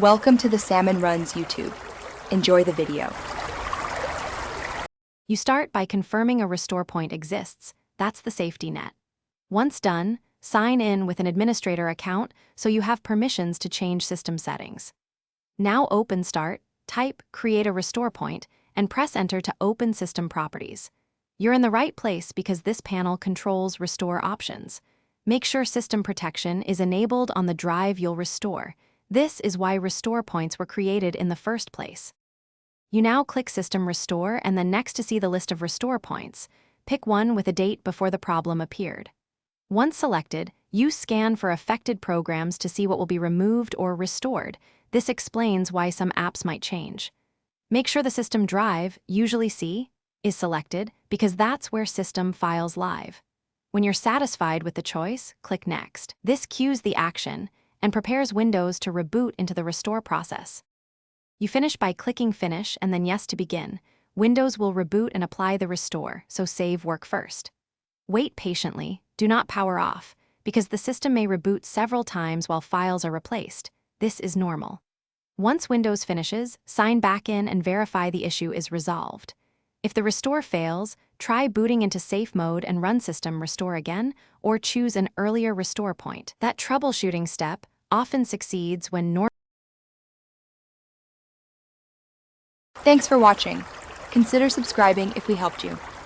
Welcome to the Salmon Runs YouTube. Enjoy the video. You start by confirming a restore point exists. That's the safety net. Once done, sign in with an administrator account so you have permissions to change system settings. Now open Start, type Create a Restore Point, and press Enter to open System Properties. You're in the right place because this panel controls restore options. Make sure system protection is enabled on the drive you'll restore. This is why restore points were created in the first place. You now click System Restore and then next to see the list of restore points, pick one with a date before the problem appeared. Once selected, you scan for affected programs to see what will be removed or restored. This explains why some apps might change. Make sure the system drive, usually C, is selected because that's where system files live. When you're satisfied with the choice, click Next. This cues the action and prepares Windows to reboot into the restore process. You finish by clicking Finish and then Yes to begin. Windows will reboot and apply the restore, so save work first. Wait patiently, do not power off, because the system may reboot several times while files are replaced. This is normal. Once Windows finishes, sign back in and verify the issue is resolved. If the restore fails, try booting into safe mode and run system restore again, or choose an earlier restore point. That troubleshooting step often succeeds when Thanks for watching. Consider subscribing if we helped you.